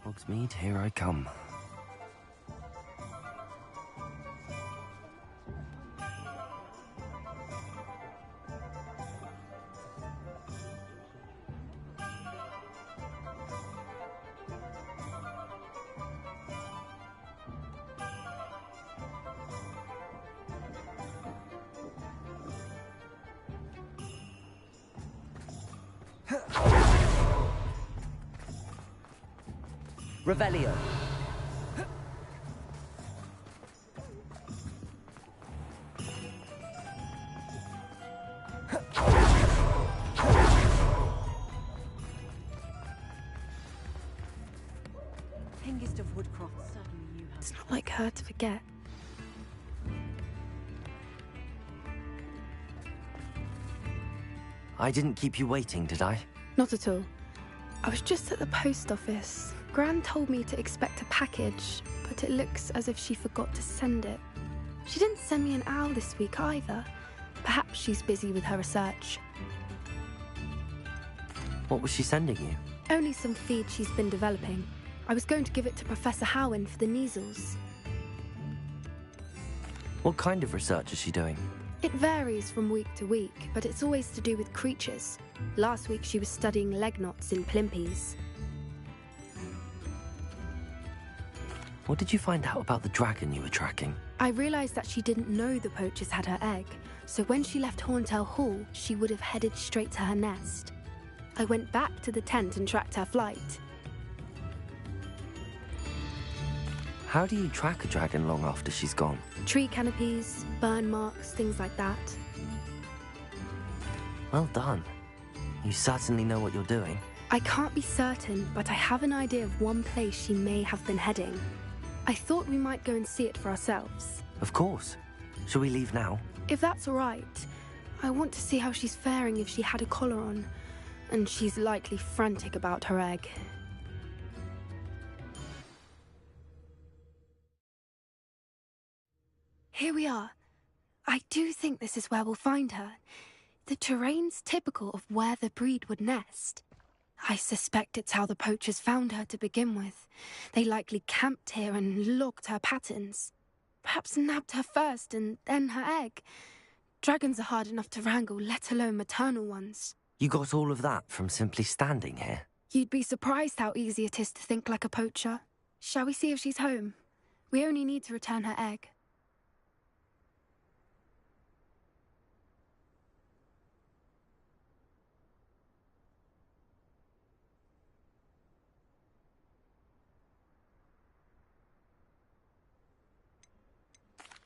Hogsmeade, here I come. Revelio. Hengist of Woodcroft certainly knew how. It's not like her to forget. I didn't keep you waiting, did I? Not at all. I was just at the post office. Gran told me to expect a package, but it looks as if she forgot to send it. She didn't send me an owl this week either. Perhaps she's busy with her research. What was she sending you? Only some feed she's been developing. I was going to give it to Professor Howen for the measles. What kind of research is she doing? It varies from week to week, but it's always to do with creatures. Last week she was studying leg knots in plimpies. What did you find out about the dragon you were tracking? I realized that she didn't know the poachers had her egg, so when she left Horntail Hall, she would have headed straight to her nest. I went back to the tent and tracked her flight. How do you track a dragon long after she's gone? Tree canopies, burn marks, things like that. Well done. You certainly know what you're doing. I can't be certain, but I have an idea of one place she may have been heading. I thought we might go and see it for ourselves. Of course. Shall we leave now? If that's all right. I want to see how she's faring if she had a collar on. And she's likely frantic about her egg. Here we are. I do think this is where we'll find her. The terrain's typical of where the breed would nest. I suspect it's how the poachers found her to begin with. They likely camped here and logged her patterns. Perhaps nabbed her first and then her egg. Dragons are hard enough to wrangle, let alone maternal ones. You got all of that from simply standing here? You'd be surprised how easy it is to think like a poacher. Shall we see if she's home? We only need to return her egg.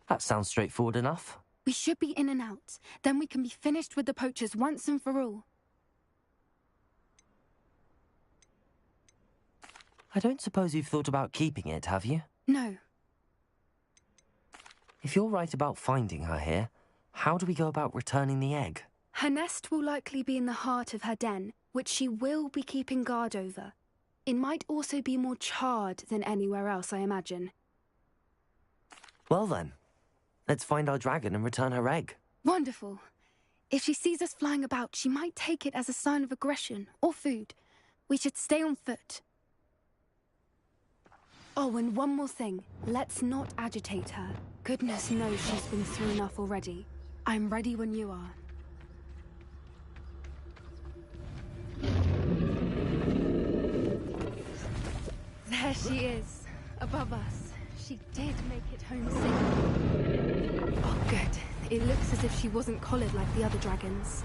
That sounds straightforward enough. We should be in and out. Then we can be finished with the poachers once and for all. I don't suppose you've thought about keeping it, have you? No. If you're right about finding her here, how do we go about returning the egg? Her nest will likely be in the heart of her den, which she will be keeping guard over. It might also be more charred than anywhere else, I imagine. Well then, let's find our dragon and return her egg. Wonderful. If she sees us flying about, she might take it as a sign of aggression or food. We should stay on foot. Oh, and one more thing. Let's not agitate her. Goodness knows she's been through enough already. I'm ready when you are. There she is, above us. She did make it home safe. Oh, good. It looks as if she wasn't collared like the other dragons.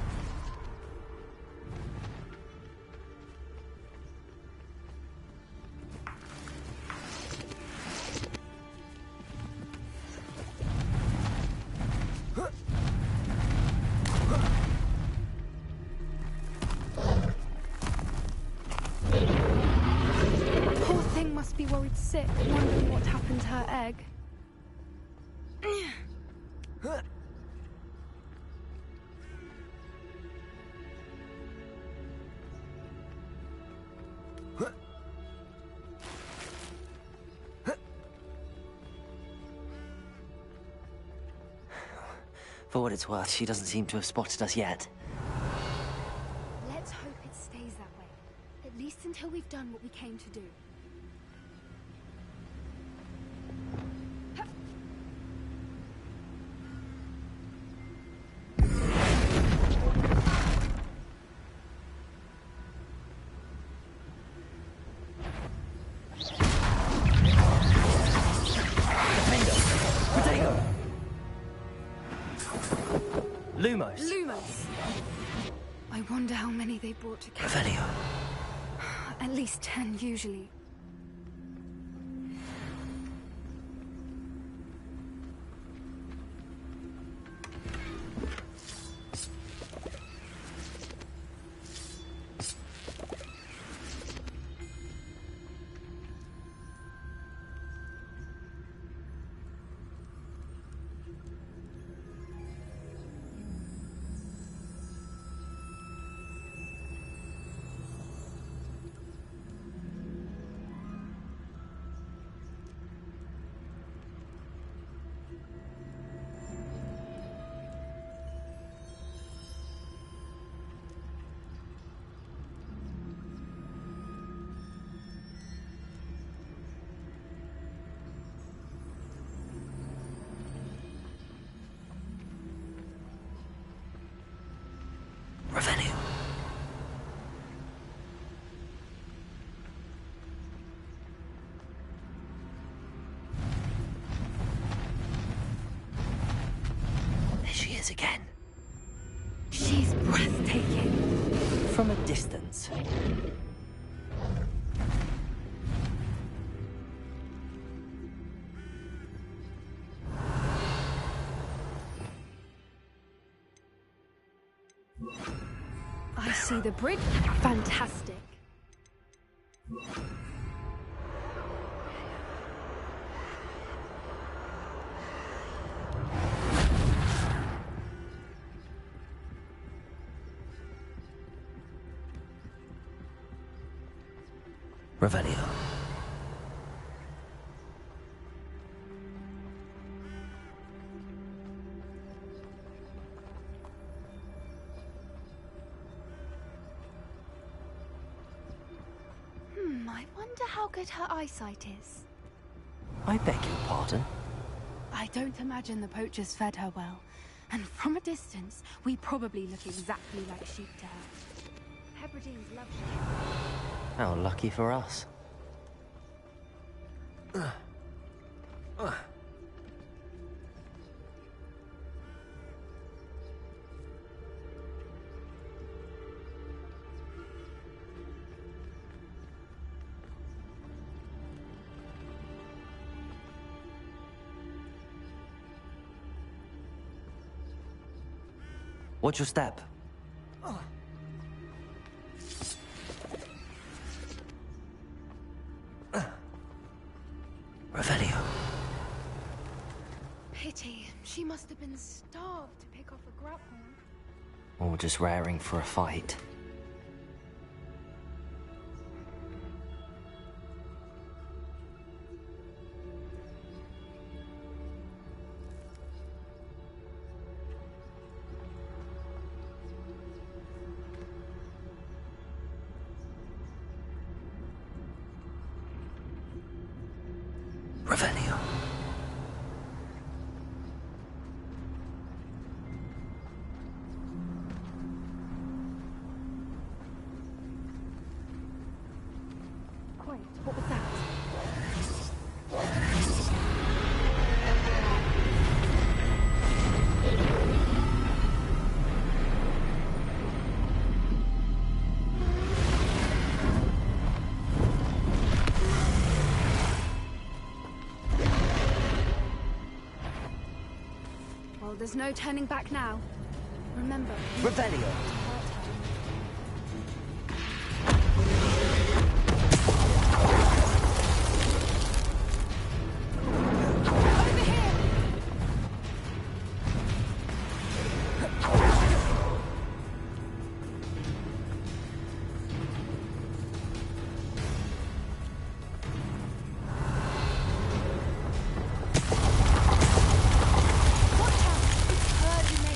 Poor thing must be worried sick, wondering what happened to her egg. For what it's worth, she doesn't seem to have spotted us yet. Let's hope it stays that way. At least until we've done what we came to do. Lumos. Lumos! I wonder how many they brought to camp. Revelio. At least 10 usually. Revelio. There she is again. She's breathtaking. From a distance. I see the bridge. Fantastic. Revelio. I wonder how good her eyesight is. I beg your pardon? I don't imagine the poachers fed her well. And from a distance, we probably look exactly like sheep to her. Hebrideans love sheep. How lucky for us. Watch your step. Revelio. Pity. She must have been starved to pick off a grapple. Or just raring for a fight. Revelio. Wait, what was that? Well, there's no turning back now. Remember, Revelio. over here! Watch out! It's her you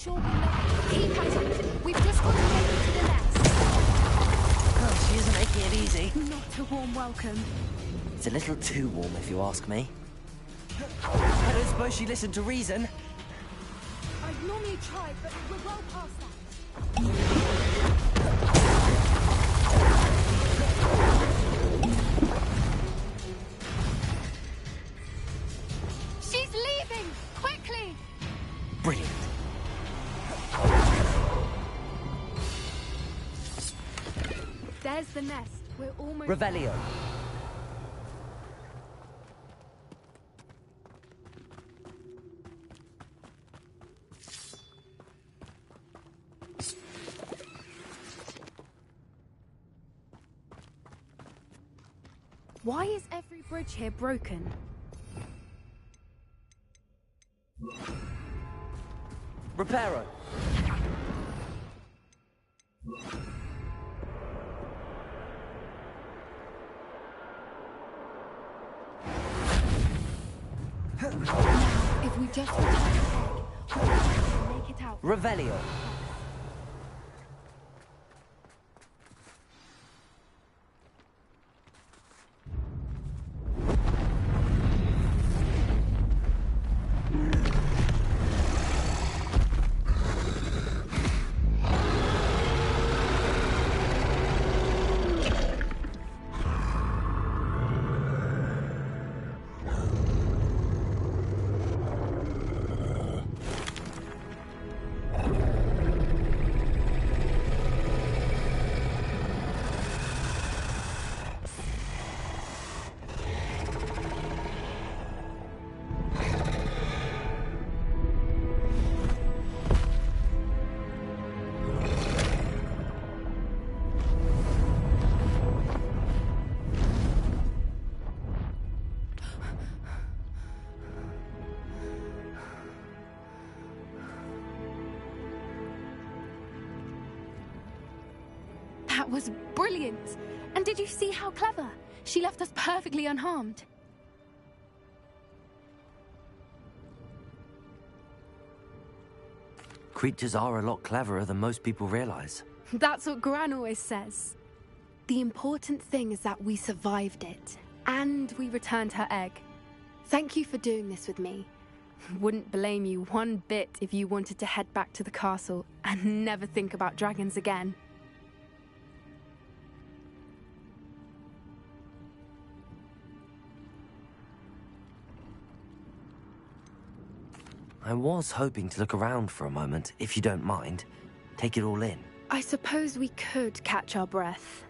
sure we know. Keep at it. We've just got to make it to the nest. Oh, she isn't making it easy. Not a warm welcome. It's a little too warm, if you ask me. I don't suppose she listened to reason. I'd normally try, but we're well past that. She's leaving! Quickly! Brilliant. There's the nest. We're almost... Revelio. Why is every bridge here broken? Reparo. If we just return the egg, we'll make it out. Revelio. That was brilliant! And did you see how clever? She left us perfectly unharmed. Creatures are a lot cleverer than most people realize. That's what Gran always says. The important thing is that we survived it, and we returned her egg. Thank you for doing this with me. Wouldn't blame you one bit if you wanted to head back to the castle and never think about dragons again. I was hoping to look around for a moment, if you don't mind. Take it all in. I suppose we could catch our breath.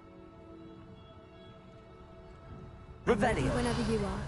Revelio. Whenever you are.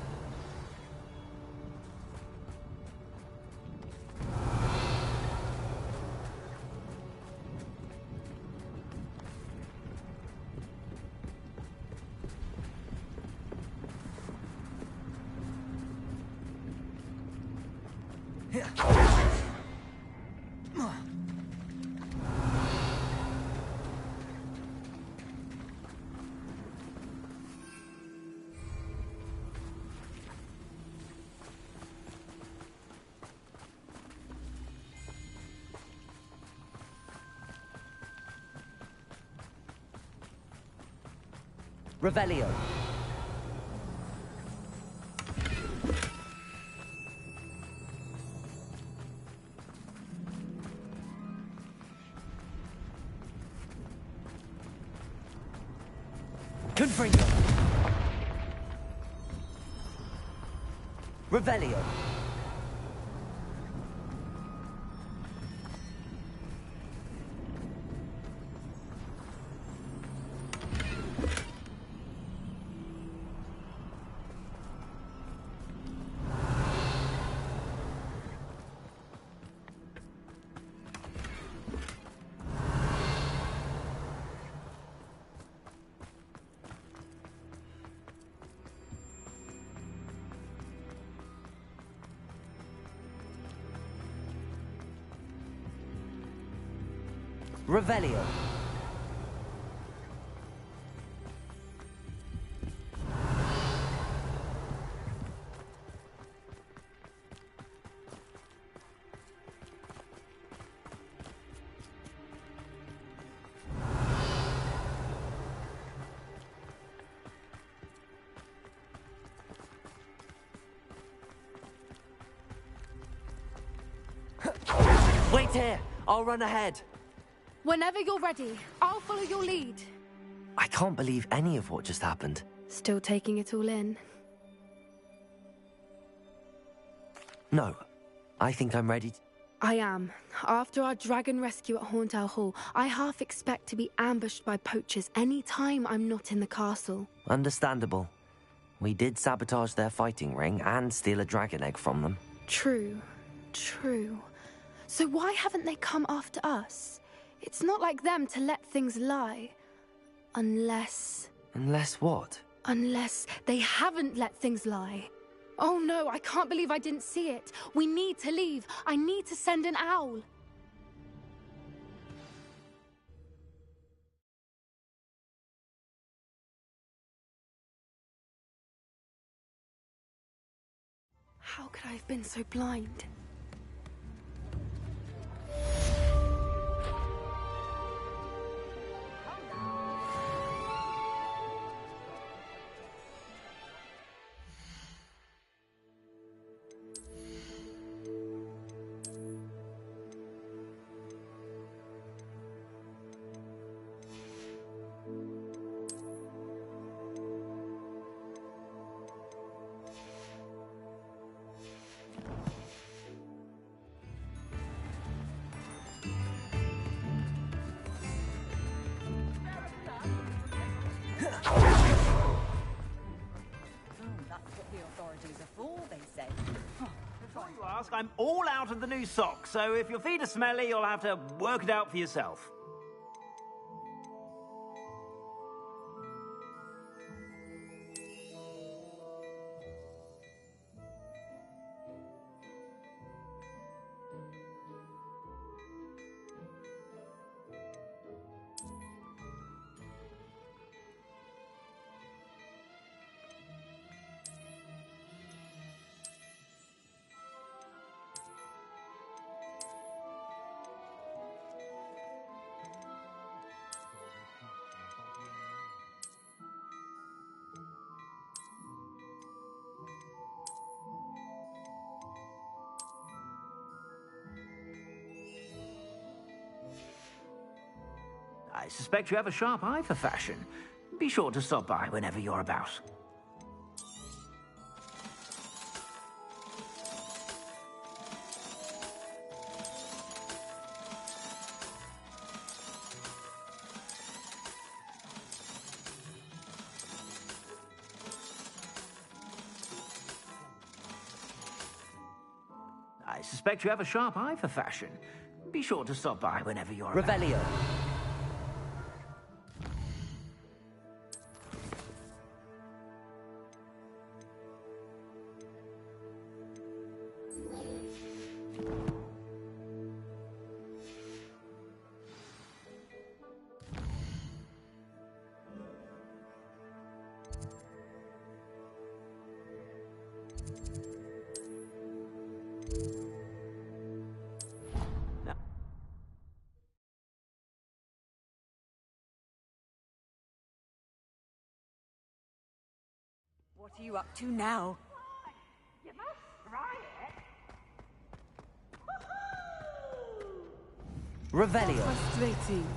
Revelio. Confringo. Revelio. Revelio. here. I'll run ahead. Whenever you're ready, I'll follow your lead. I can't believe any of what just happened. Still taking it all in? No. I think I'm ready. I am. After our dragon rescue at Horndale Hall, I half expect to be ambushed by poachers any time I'm not in the castle. Understandable. We did sabotage their fighting ring and steal a dragon egg from them. True. True. So why haven't they come after us? It's not like them to let things lie. Unless... Unless what? Unless they haven't let things lie. Oh no, I can't believe I didn't see it. We need to leave. I need to send an owl. How could I have been so blind? I'm all out of the new socks, so if your feet are smelly, you'll have to work it out for yourself. I suspect you have a sharp eye for fashion. Be sure to stop by whenever you're about. I suspect you have a sharp eye for fashion. Be sure to stop by whenever you're about. Revelio. What are you up to now? You must try it. Revelio. Frustrating.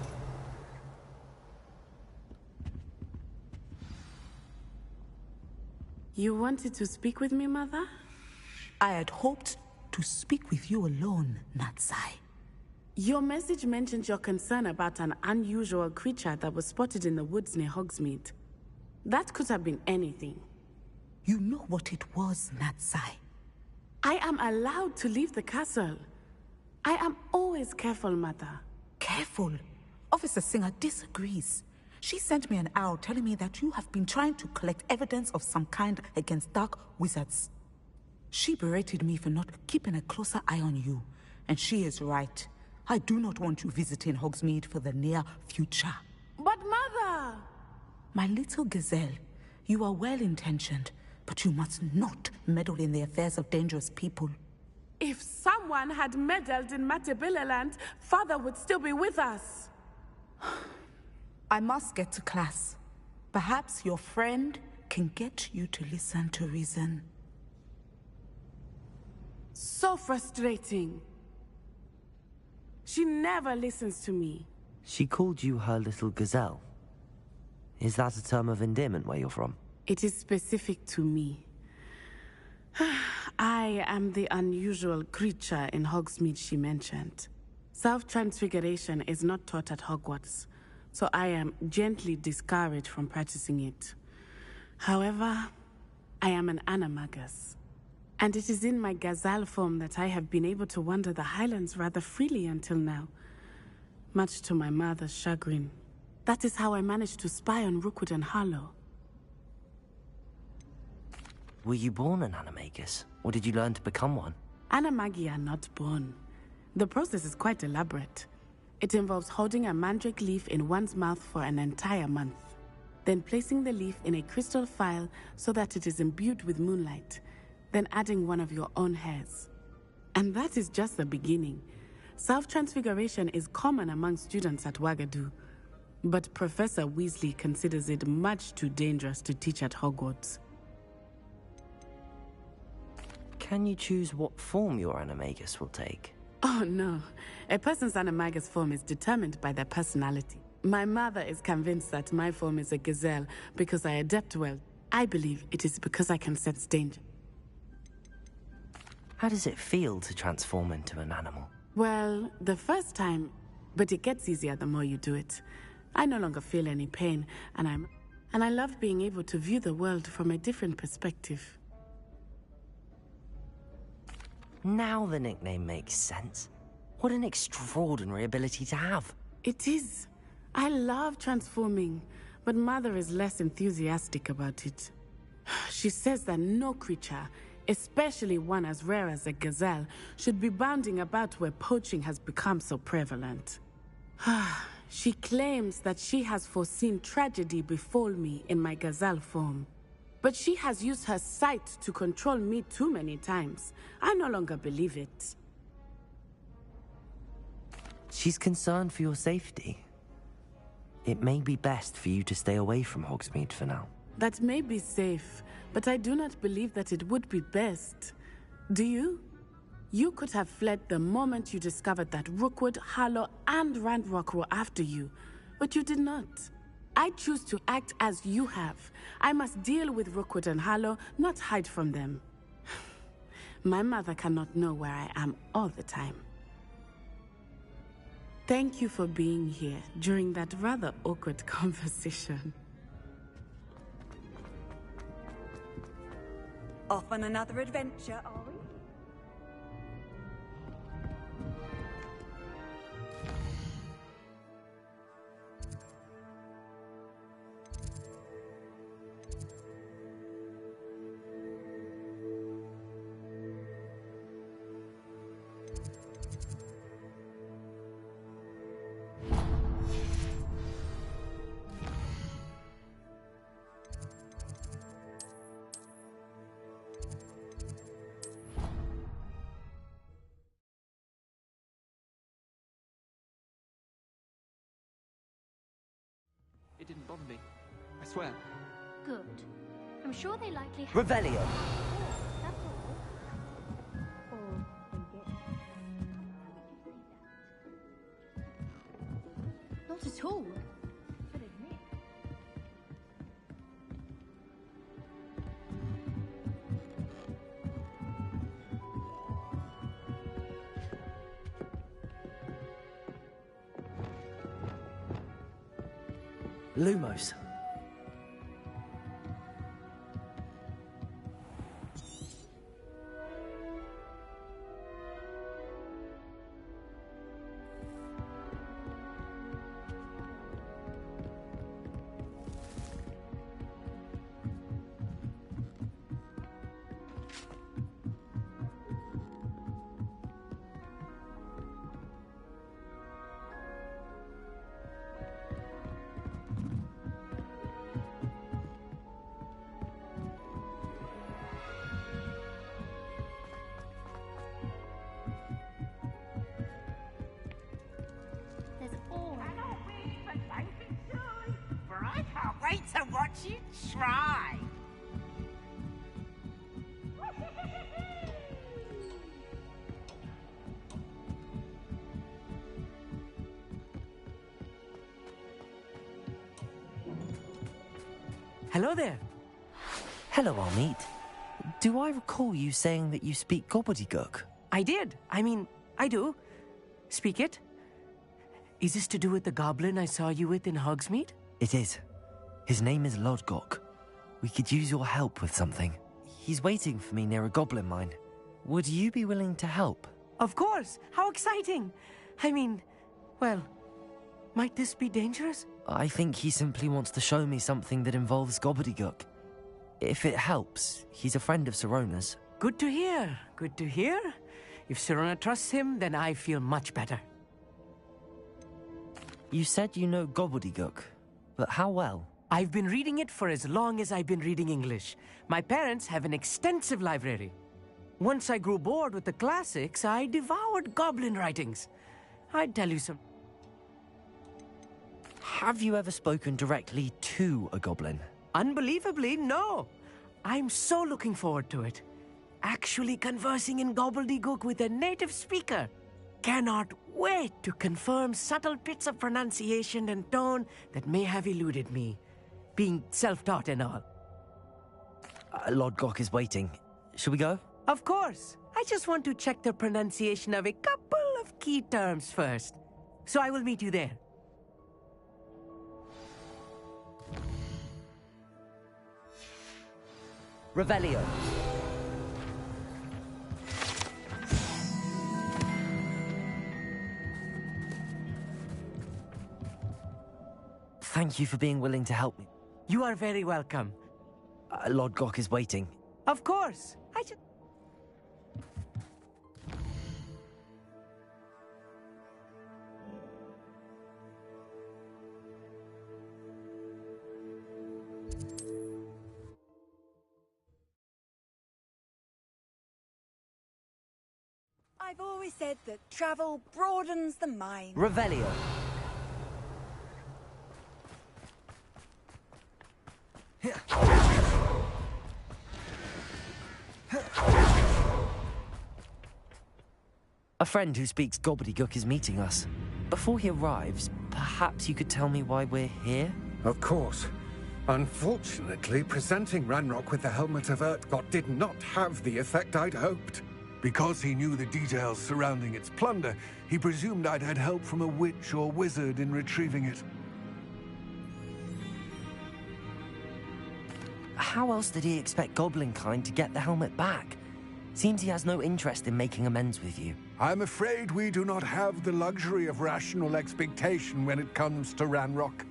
You wanted to speak with me, Mother? I had hoped to speak with you alone, Natsai. Your message mentioned your concern about an unusual creature that was spotted in the woods near Hogsmeade. That could have been anything. You know what it was, Natsai. I am allowed to leave the castle. I am always careful, Mother. Careful. Officer Singer disagrees. She sent me an owl telling me that you have been trying to collect evidence of some kind against dark wizards. She berated me for not keeping a closer eye on you, and she is right. I do not want you visiting Hogsmeade for the near future. But Mother! My little gazelle, you are well-intentioned, but you must not meddle in the affairs of dangerous people. If someone had meddled in Matabeleland, Father would still be with us. I must get to class. Perhaps your friend can get you to listen to reason. So frustrating. She never listens to me. She called you her little gazelle. Is that a term of endearment where you're from? It is specific to me. I am the unusual creature in Hogsmeade she mentioned. Self-transfiguration is not taught at Hogwarts, so I am gently discouraged from practicing it. However, I am an animagus, and it is in my gazelle form that I have been able to wander the Highlands rather freely until now, much to my mother's chagrin. That is how I managed to spy on Rookwood and Harlow. Were you born an animagus, or did you learn to become one? Animagi are not born. The process is quite elaborate. It involves holding a mandrake leaf in one's mouth for an entire month, then placing the leaf in a crystal phial so that it is imbued with moonlight, then adding one of your own hairs. And that is just the beginning. Self-transfiguration is common among students at Wagadu, but Professor Weasley considers it much too dangerous to teach at Hogwarts. Can you choose what form your animagus will take? Oh no, a person's animagus form is determined by their personality. My mother is convinced that my form is a gazelle because I adapt well. I believe it is because I can sense danger. How does it feel to transform into an animal? Well, the first time, but it gets easier the more you do it. I no longer feel any pain, and I love being able to view the world from a different perspective. Now the nickname makes sense. What an extraordinary ability to have. It is. I love transforming, but Mother is less enthusiastic about it. She says that no creature, especially one as rare as a gazelle, should be bounding about where poaching has become so prevalent. She claims that she has foreseen tragedy befall me in my gazelle form. But she has used her sight to control me too many times. I no longer believe it. She's concerned for your safety. It may be best for you to stay away from Hogsmeade for now. That may be safe, but I do not believe that it would be best. Do you? You could have fled the moment you discovered that Rookwood, Harlow, and Ranrock were after you, but you did not. I choose to act as you have. I must deal with Rookwood and Harlow, not hide from them. My mother cannot know where I am all the time. Thank you for being here during that rather awkward conversation. Off on another adventure, are we? It didn't bother me. I swear. Good. I'm sure they likely have... Revelio. That's all. Or they did. Not at all. But admit. Lumos. Wait to watch you try. Hello there. Hello, Amit. Do I recall you saying that you speak gobbledygook? I did. I mean, I do. Speak it. Is this to do with the goblin I saw you with in Hogsmeade? It is. His name is Lodgok. We could use your help with something. He's waiting for me near a goblin mine. Would you be willing to help? Of course. How exciting. I mean, well, might this be dangerous? I think he simply wants to show me something that involves gobbledygook. If it helps, he's a friend of Sirona's. Good to hear. Good to hear. If Sirona trusts him, then I feel much better. You said you know gobbledygook, but how well? I've been reading it for as long as I've been reading English. My parents have an extensive library. Once I grew bored with the classics, I devoured goblin writings. I'd tell you some... Have you ever spoken directly to a goblin? Unbelievably, no. I'm so looking forward to it. Actually conversing in gobbledygook with a native speaker. Cannot wait to confirm subtle bits of pronunciation and tone that may have eluded me, being self-taught and all. Lodgok is waiting. Shall we go? Of course. I just want to check the pronunciation of a couple of key terms first. So I will meet you there. Revelio. Thank you for being willing to help me. You are very welcome. Lodgok is waiting. Of course. I've always said that travel broadens the mind. Revelio. A friend who speaks gobbledygook is meeting us. Before he arrives, perhaps you could tell me why we're here? Of course. Unfortunately, presenting Ranrock with the Helmet of Urtkot did not have the effect I'd hoped. Because he knew the details surrounding its plunder, he presumed I'd had help from a witch or wizard in retrieving it. How else did he expect Goblinkind to get the helmet back? Seems he has no interest in making amends with you. I'm afraid we do not have the luxury of rational expectation when it comes to Ranrock.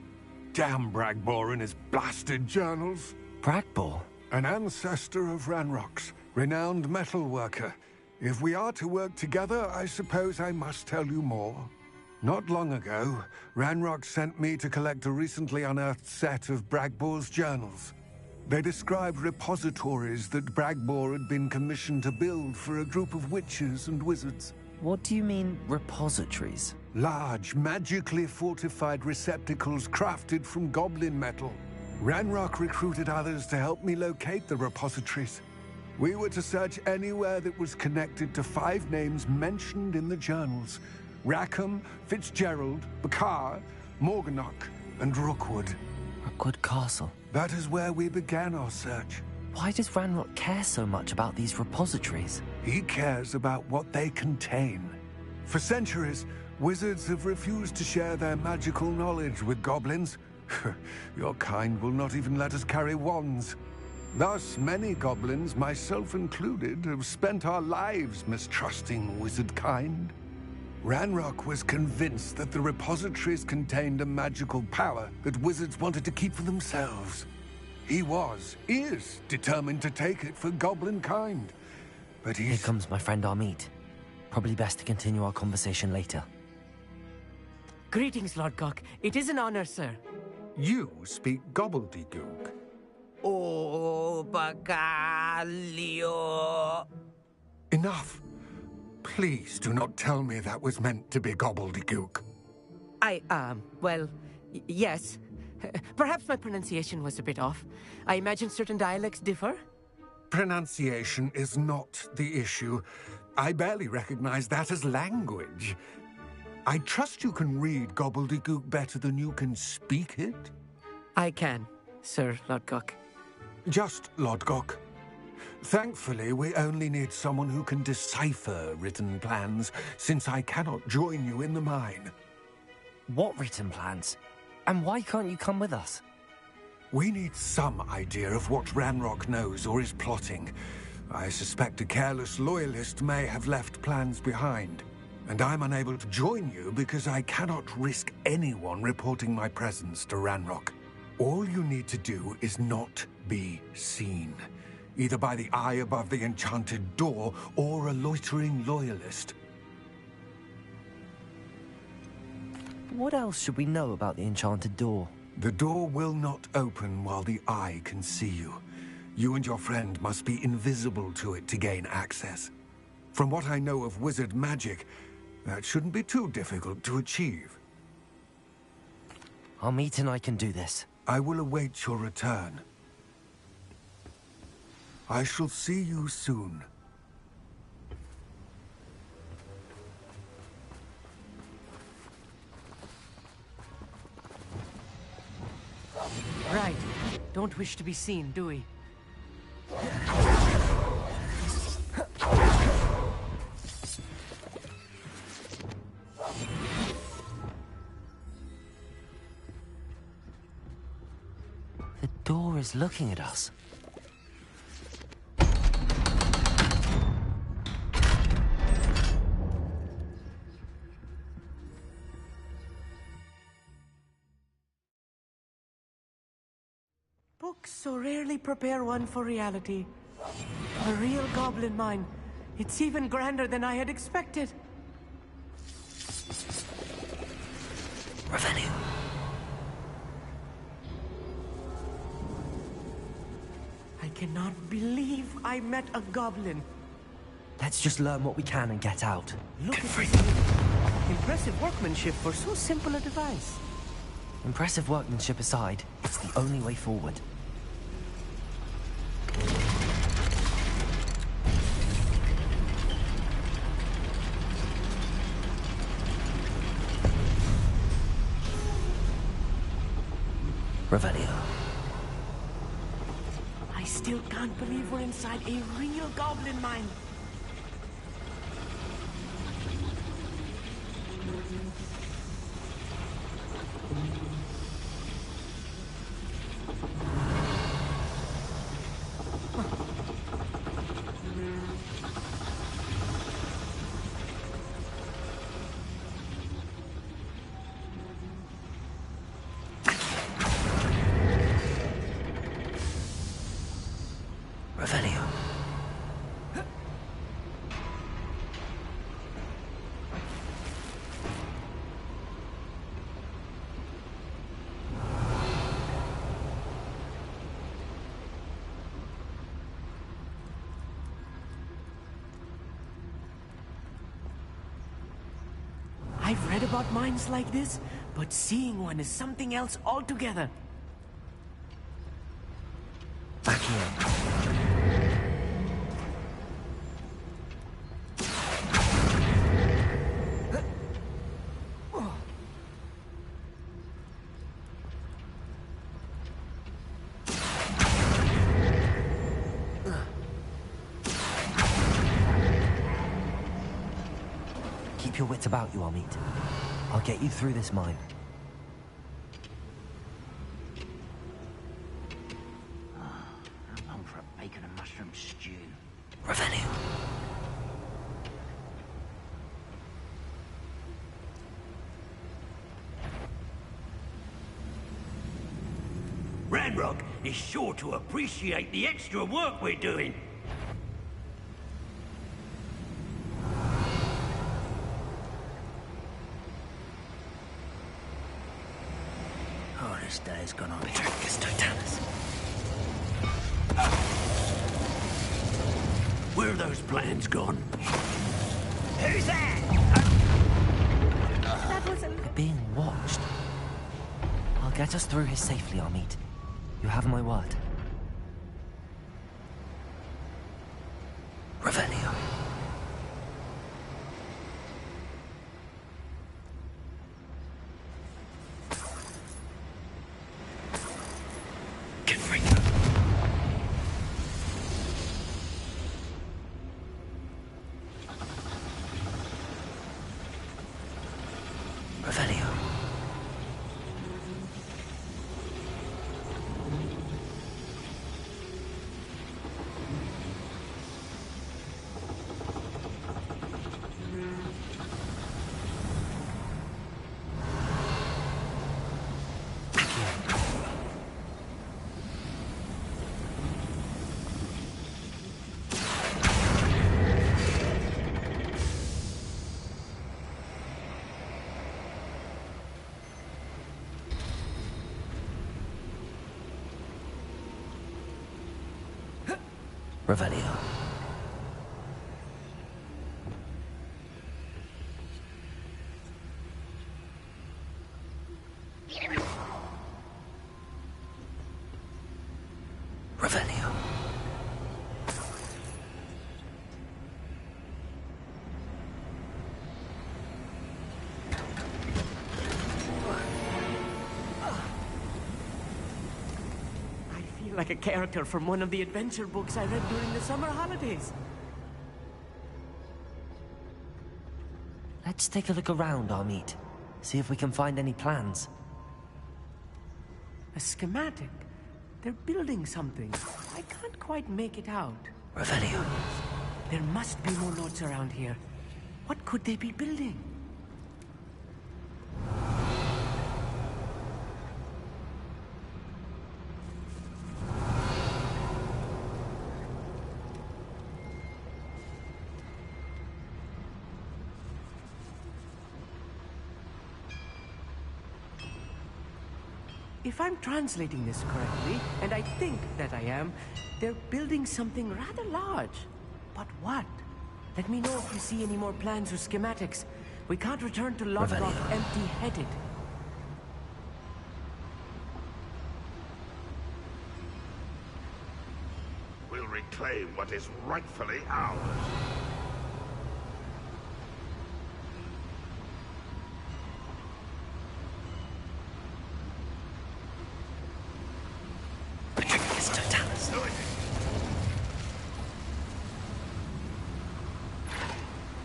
Damn Bragbor and his blasted journals. Bragbor? An ancestor of Ranrock's, renowned metalworker. If we are to work together, I suppose I must tell you more. Not long ago, Ranrock sent me to collect a recently unearthed set of Bragbor's journals. They described repositories that Bragbor had been commissioned to build for a group of witches and wizards. What do you mean, repositories? Large, magically fortified receptacles crafted from goblin metal. Ranrock recruited others to help me locate the repositories. We were to search anywhere that was connected to 5 names mentioned in the journals: Rackham, Fitzgerald, Bakar, Morganach, and Rookwood. Rookwood Castle. That is where we began our search. Why does Ranrock care so much about these repositories? He cares about what they contain. For centuries, wizards have refused to share their magical knowledge with goblins. Your kind will not even let us carry wands. Thus, many goblins, myself included, have spent our lives mistrusting wizard kind. Ranrock was convinced that the repositories contained a magical power that wizards wanted to keep for themselves. He is determined to take it for goblin kind. But Here comes my friend Amit. Probably best to continue our conversation later. Greetings, Lodgok. It is an honor, sir. You speak gobbledygook. Oh, Bacalio. Enough. Please do not tell me that was meant to be gobbledygook. Well, yes. Perhaps my pronunciation was a bit off. I imagine certain dialects differ. Pronunciation is not the issue. I barely recognize that as language. I trust you can read gobbledygook better than you can speak it? I can. Sir Lodgok. Just Lodgok. Thankfully, we only need someone who can decipher written plans, since I cannot join you in the mine. What written plans? And why can't you come with us? We need some idea of what Ranrock knows or is plotting. I suspect a careless loyalist may have left plans behind. And I'm unable to join you because I cannot risk anyone reporting my presence to Ranrock. All you need to do is not be seen, either by the eye above the enchanted door or a loitering loyalist. What else should we know about the enchanted door? The door will not open while the eye can see you. You and your friend must be invisible to it to gain access. From what I know of wizard magic, that shouldn't be too difficult to achieve. Amit and I can do this. I will await your return. I shall see you soon. Right. Don't wish to be seen, do we? The door is looking at us. Books so rarely prepare one for reality. A real goblin mine. It's even grander than I had expected. Revenue. I cannot believe I met a goblin. Let's just learn what we can and get out. Look at this. Impressive workmanship for so simple a device. Impressive workmanship aside, it's the only way forward. Revelio. I still can't believe we're inside a real goblin mine. Revelio. I've read about mines like this, but seeing one is something else altogether. Back here. Keep your wits about you, Amit. I'll get you through this mine. I'm on for a bacon and mushroom stew. Revenue. Ranrock is sure to appreciate the extra work we're doing. Oh, this day's gone on. Petricus Totanus. Where are those plans gone? Who's that? We're being watched. I'll get us through here safely, Amit. You have my word. Revelio. Revelio. Revelio. Like a character from one of the adventure books I read during the summer holidays. Let's take a look around, Amit. See if we can find any plans. A schematic. They're building something. I can't quite make it out. Revelio. There must be more notes around here. What could they be building? If I'm translating this correctly, and I think that I am, they're building something rather large. But what? Let me know if you see any more plans or schematics. We can't return to Lodgok empty-headed. We'll reclaim what is rightfully ours.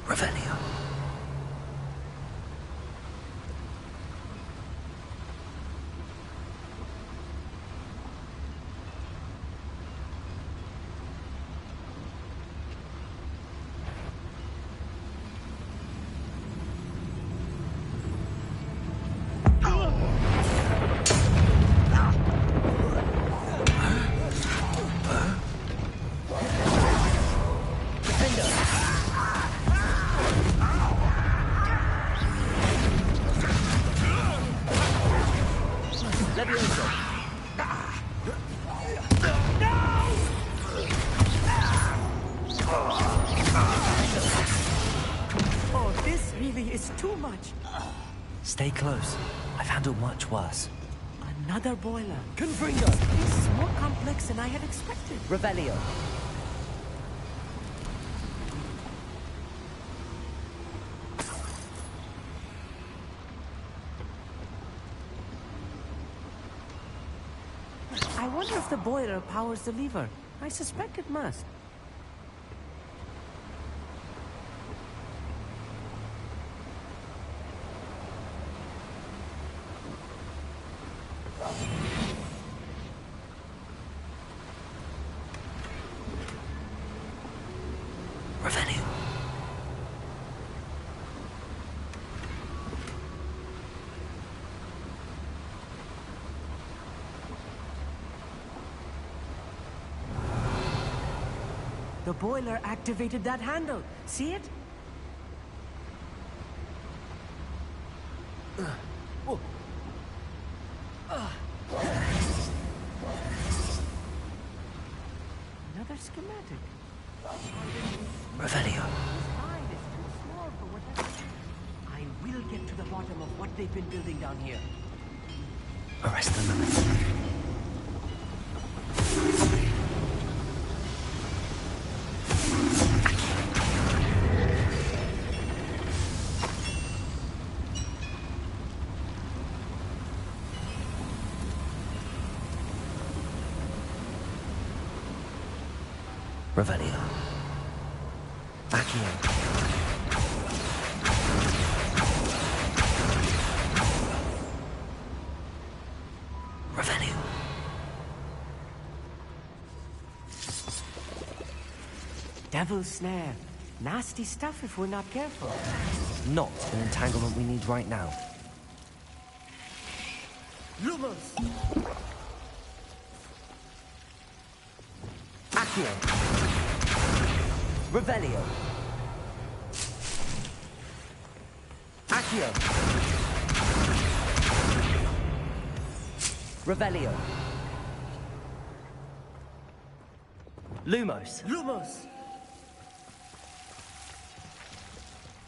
Revelio. Stay close. I've handled much worse. Another boiler. Confringo! This is more complex than I had expected. Revelio. I wonder if the boiler powers the lever. I suspect it must. Revelio. The boiler activated that handle. See it? Another schematic. Revelio. I will get to the bottom of what they've been building down here. Arrest the limits. Revelio. Accio. Revelio. Devil's snare. Nasty stuff if we're not careful. Not an entanglement we need right now. Lumos! Accio. Revelio. Accio. Revelio. Lumos. Lumos!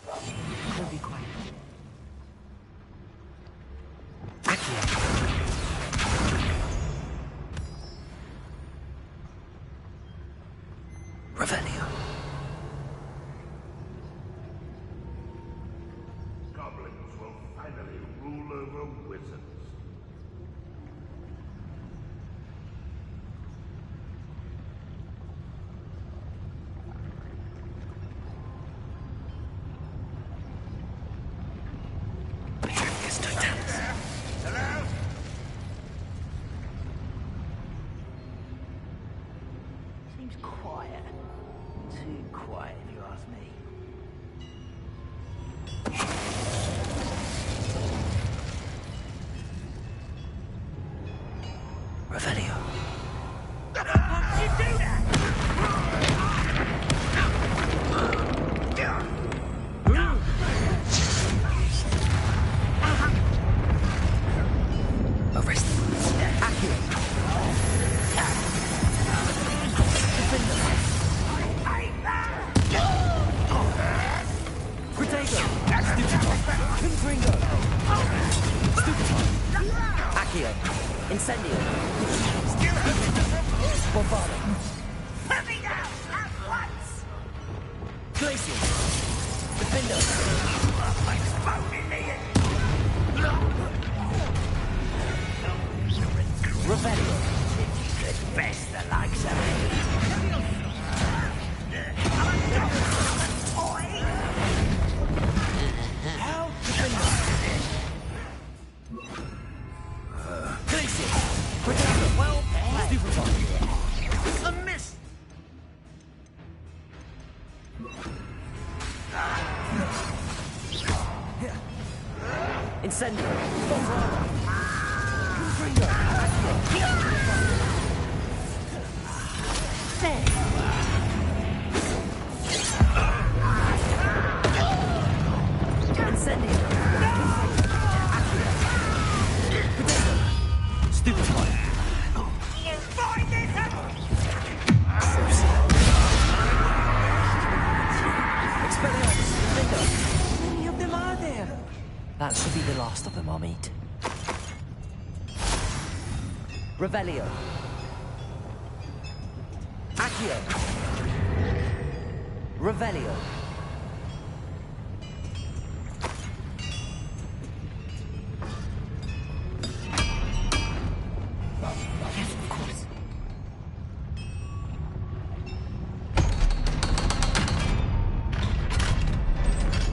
Now be quiet. Accio. Revelio. Goblins will finally rule over wizards. Hello? Seems quiet. Too quiet, if you ask me. Revelio. How did you do that? Arrest them. Accio. Protego. Stupefy. Confringo. Stupefy. Accio. Incendio. Bombado. Let me go at once! Glacial. Defendo. Exploding me! Revelio. If you could best the likes of me. How? Defendo. Glacial. Protego. Well played. Stupefy. A miss. Incendio. Bombado. Confringo. Incendio. Potato. Stupefy. You find this Expelliarmus. Defendo. How many of them are there? That should be the last of them I'll meet. Revelio. Accio. Revelio. Yes, of course.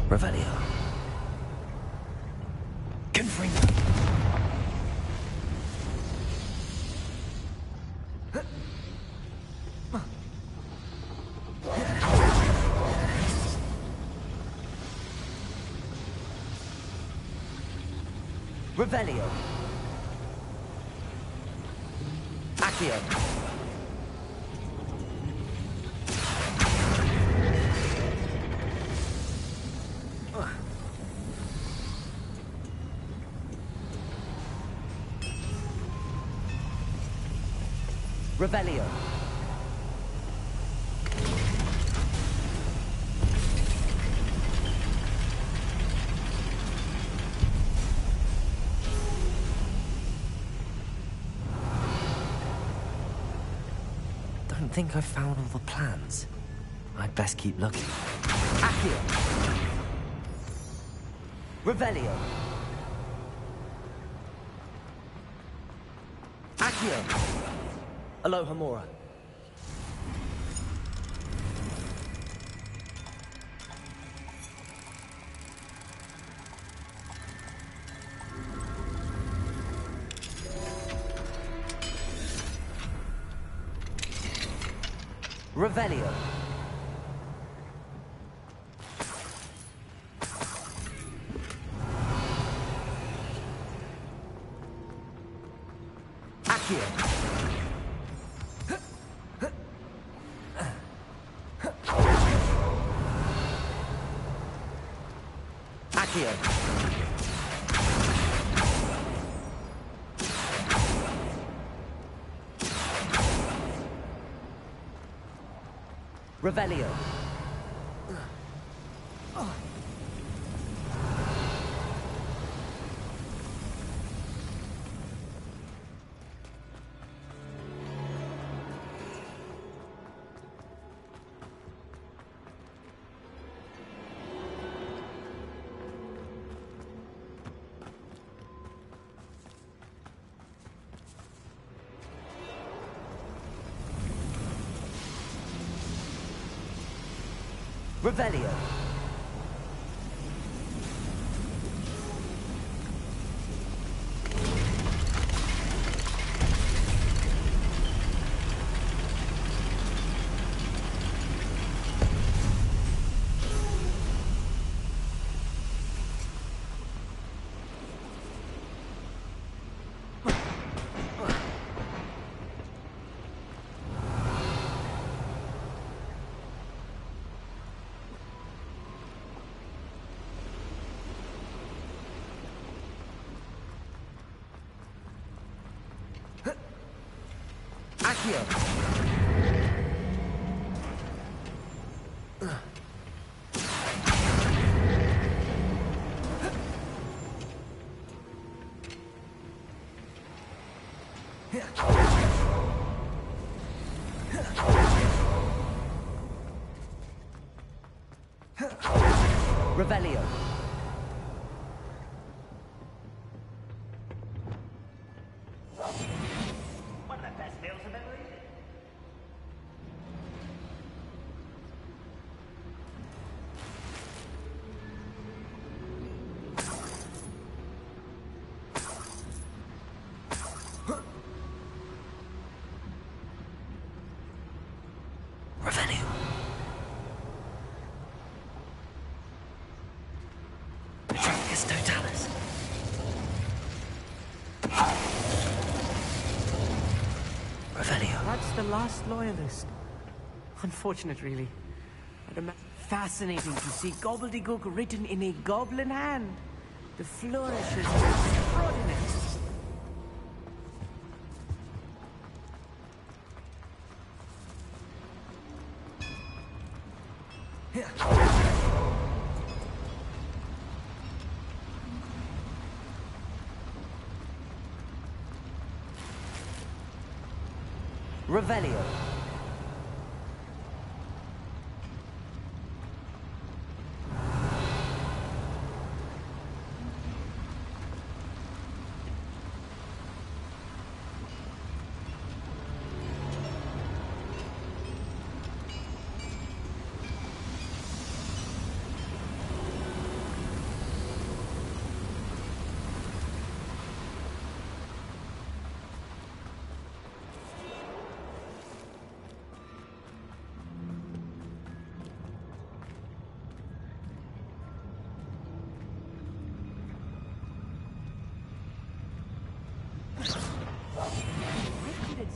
Revelio. Confringo. Revelio. Accio. Revelio. Don't think I've found all the plans. I'd best keep looking. Accio. Revelio. Accio. Alohomora. Revelio. Accio. Accio. Revelio. Revelio. Accio. Revelio. One of the best meals I've ever eaten. Revelio. Petrocus Totalis. Revelio. That's the last loyalist. Unfortunate, really. Fascinating to see gobbledygook written in a goblin hand. The flourish is extraordinary. Revelio.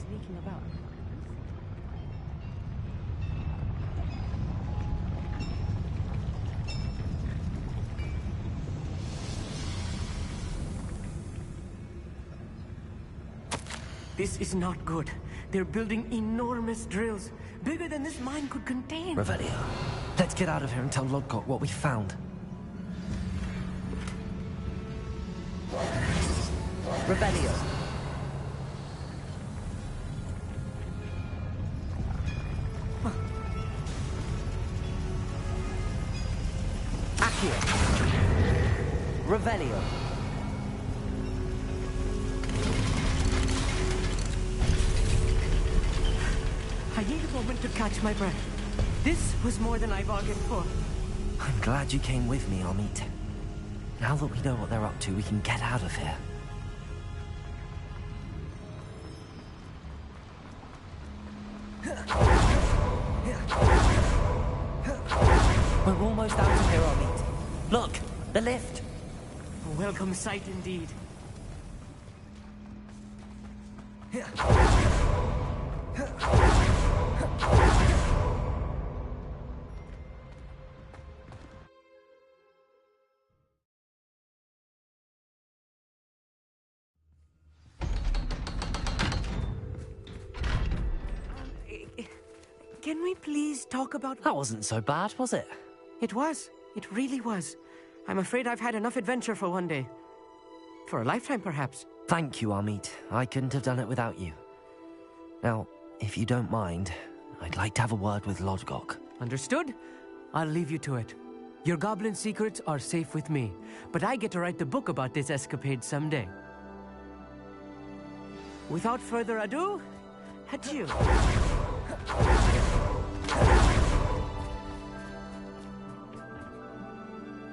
Sneaking about. This is not good. They're building enormous drills, bigger than this mine could contain. Revelio. Let's get out of here and tell Lodgok what we found. Revelio. Accio. Revelio. I need a moment to catch my breath. This was more than I bargained for. I'm glad you came with me, Amit. Now that we know what they're up to, we can get out of here. We're almost out of here, Amit. Look, the lift. A welcome sight indeed. Can we please talk about... That wasn't so bad, was it? It was. It really was. I'm afraid I've had enough adventure for one day. For a lifetime, perhaps. Thank you, Amit. I couldn't have done it without you. Now, if you don't mind, I'd like to have a word with Lodgok. Understood? I'll leave you to it. Your goblin secrets are safe with me, but I get to write the book about this escapade someday. Without further ado, adieu.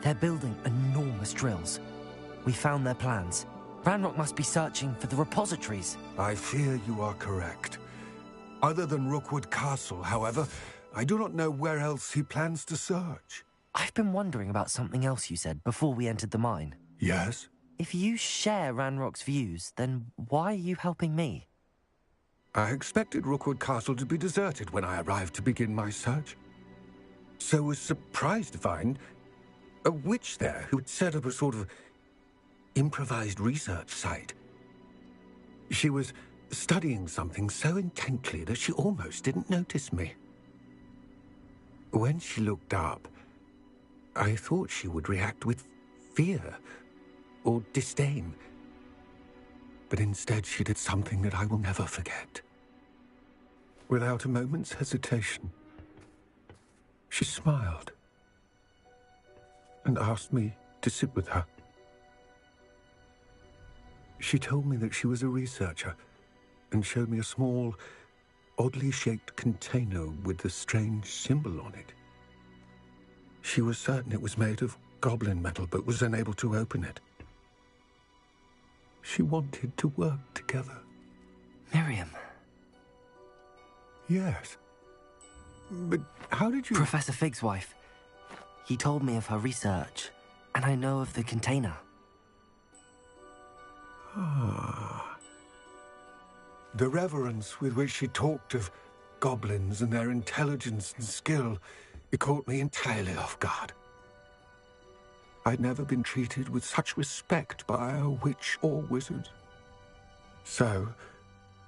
They're building enormous drills. We found their plans. Ranrock must be searching for the repositories. I fear you are correct. Other than Rookwood Castle, however, I do not know where else he plans to search. I've been wondering about something else you said before we entered the mine. Yes? If you share Ranrock's views, then why are you helping me? I expected Rookwood Castle to be deserted when I arrived to begin my search. So was surprised to find a witch there who had set up a sort of improvised research site. She was studying something so intently that she almost didn't notice me. When she looked up, I thought she would react with fear or disdain. But instead she did something that I will never forget. Without a moment's hesitation, she smiled and asked me to sit with her. She told me that she was a researcher and showed me a small, oddly shaped container with a strange symbol on it. She was certain it was made of goblin metal, but was unable to open it. She wanted to work together. Miriam. Yes. But how did you... Professor Fig's wife. He told me of her research, and I know of the container. Ah. The reverence with which she talked of goblins and their intelligence and skill, it caught me entirely off guard. I'd never been treated with such respect by a witch or wizard. So,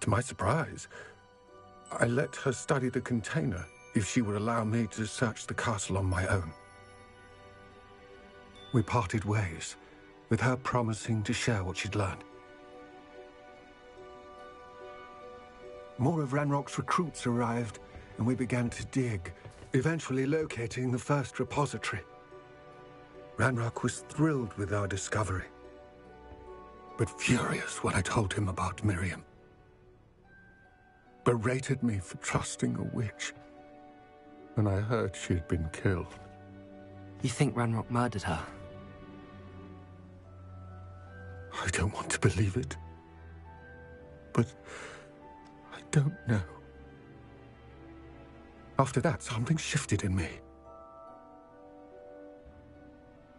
to my surprise, I let her study the container if she would allow me to search the castle on my own. We parted ways, with her promising to share what she'd learned. More of Ranrock's recruits arrived, and we began to dig, eventually locating the first repository. Ranrock was thrilled with our discovery, but furious when I told him about Miriam. Berated me for trusting a witch when I heard she had been killed. You think Ranrock murdered her? I don't want to believe it, but I don't know. After that, something shifted in me.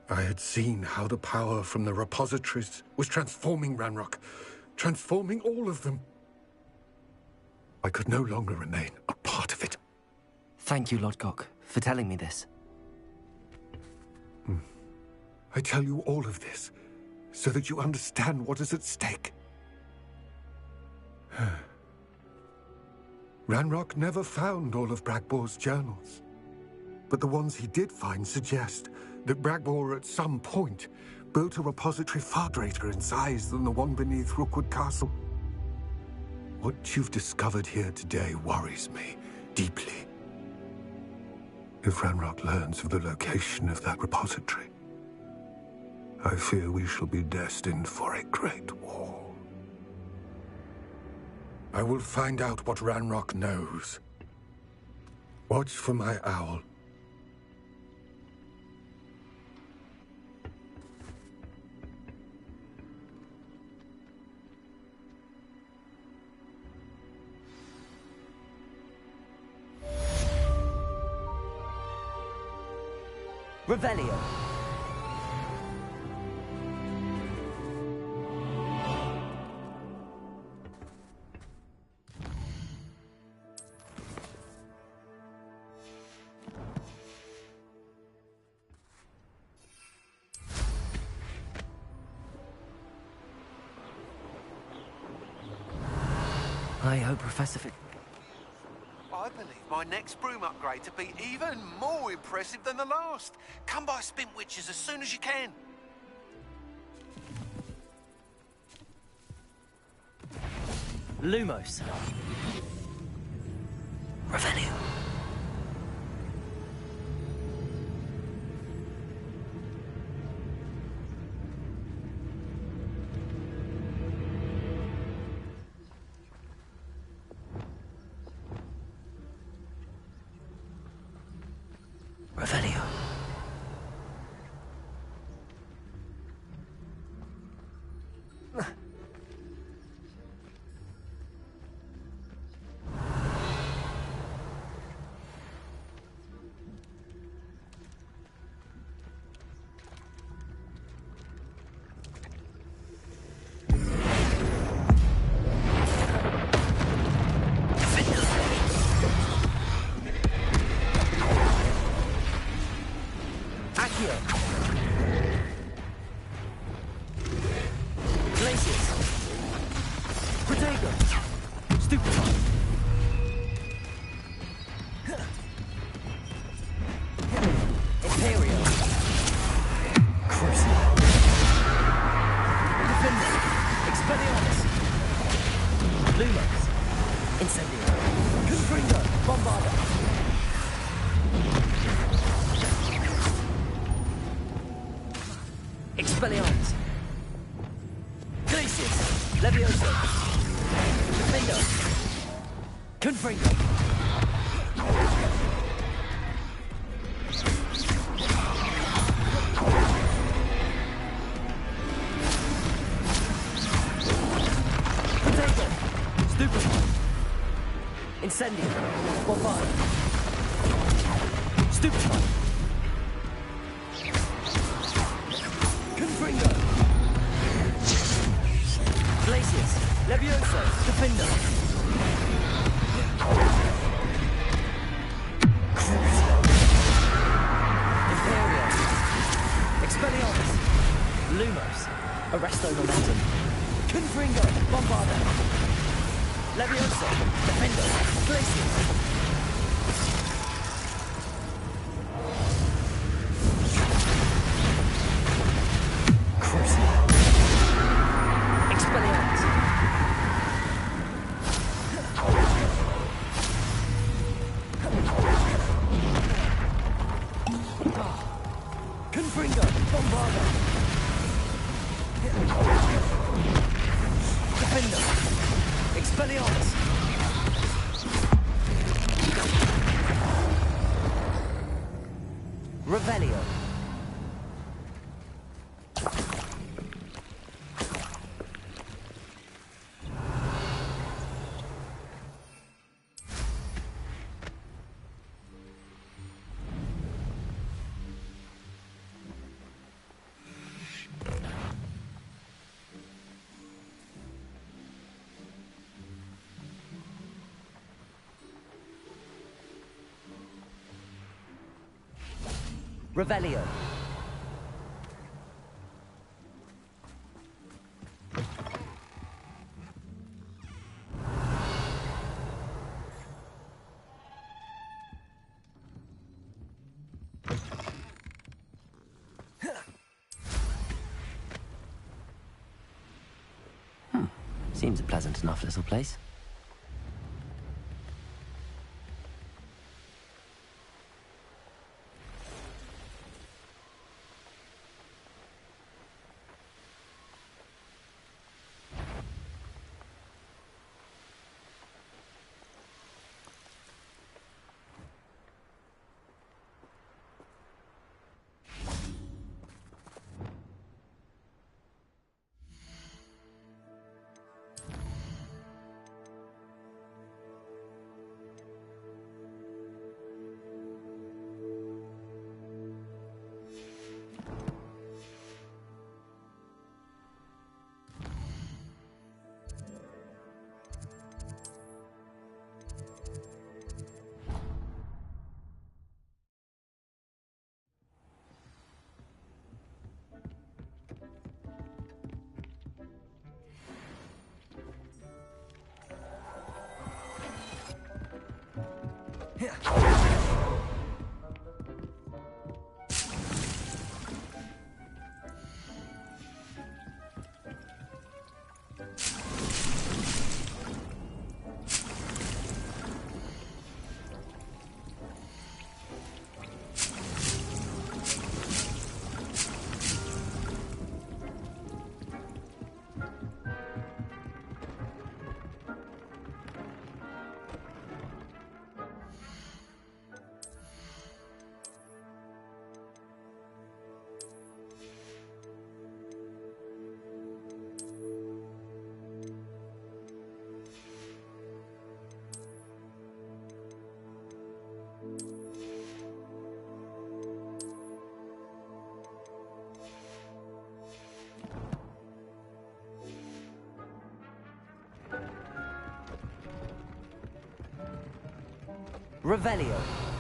I had seen how the power from the repositories was transforming Ranrock, transforming all of them. I could no longer remain a part of it. Thank you, Lodgok, for telling me this. I tell you all of this so that you understand what is at stake. Ranrock never found all of Bragbor's journals, but the ones he did find suggest that Bragbor at some point built a repository far greater in size than the one beneath Rookwood Castle. What you've discovered here today worries me deeply. If Ranrock learns of the location of that repository, I fear we shall be destined for a great war. I will find out what Ranrock knows. Watch for my owl. Revelio. I hope Professor Fig... I believe my next broom upgrade to be even more impressive than the last. Come by Spintwitches as soon as you can. Lumos. Revelio. Revelio. Expelliarmus. Glacius. Levioso. Defender. Confringo. Potato. Stupefy. Incendio. Bombard. Stupefy. Confringo. Glacius. Levioso. Defender. Imperial. Expelliarmus. Lumos. Arresto Momentum. Confringo. Bombarda. Levioso. Defender. Glacius. Confringo, Bombarda. Defender. Expelliarmus. Revelio. Revelio. Seems a pleasant enough little place. Revelio.